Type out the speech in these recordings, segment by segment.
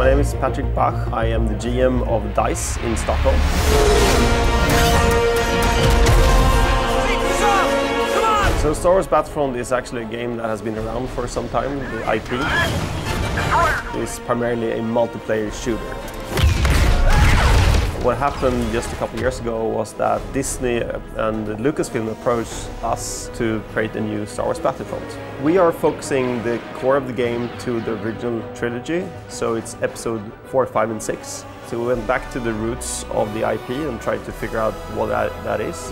My name is Patrick Bach. I am the GM of DICE in Stockholm. So Star Wars Battlefront is actually a game that has been around for some time. The IP is primarily a multiplayer shooter. What happened just a couple of years ago was that Disney and Lucasfilm approached us to create a new Star Wars Battlefront. We are focusing the core of the game to the original trilogy, so it's episode 4, 5 and 6. So we went back to the roots of the IP and tried to figure out what that is.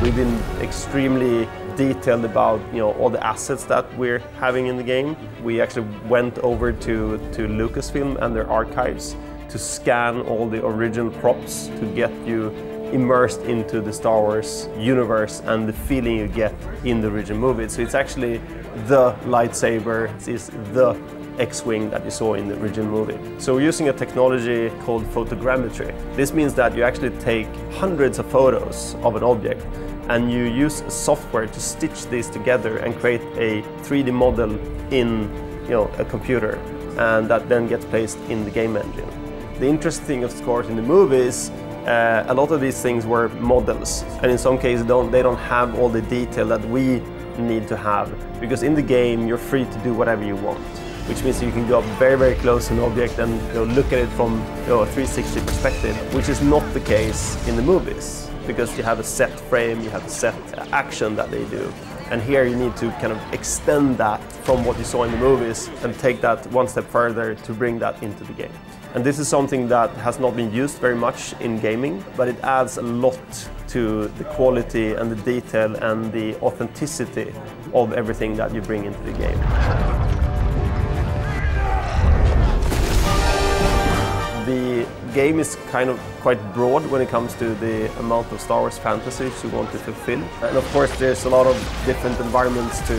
We've been extremely detailed about all the assets that we're having in the game. We actually went over to Lucasfilm and their archives to scan all the original props to get you immersed into the Star Wars universe and the feeling you get in the original movie. So it's actually the lightsaber, it's the X-Wing that you saw in the original movie. So we're using a technology called photogrammetry. This means that you actually take hundreds of photos of an object and you use software to stitch these together and create a 3D model in a computer, and that then gets placed in the game engine. The interesting thing, of course, in the movies, a lot of these things were models, and in some cases they don't have all the detail that we need to have, because in the game you're free to do whatever you want, which means you can go up very, very close to an object and look at it from a 360 perspective, which is not the case in the movies, because you have a set frame, you have a set action that they do. And here you need to kind of extend that from what you saw in the movies and take that one step further to bring that into the game. And this is something that has not been used very much in gaming, but it adds a lot to the quality and the detail and the authenticity of everything that you bring into the game. The game is kind of quite broad when it comes to the amount of Star Wars fantasies you want to fulfill. And of course there's a lot of different environments to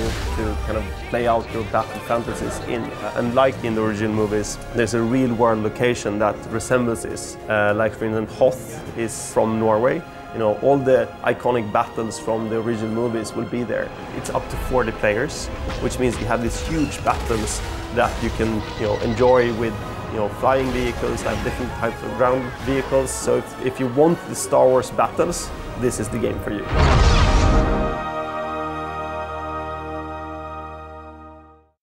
kind of play out your battle fantasies in. And like in the original movies, there's a real world location that resembles this. Like for instance, Hoth is from Norway. All the iconic battles from the original movies will be there. It's up to 40 players, which means you have these huge battles that you can enjoy with flying vehicles, have different types of ground vehicles. So if you want the Star Wars battles, this is the game for you.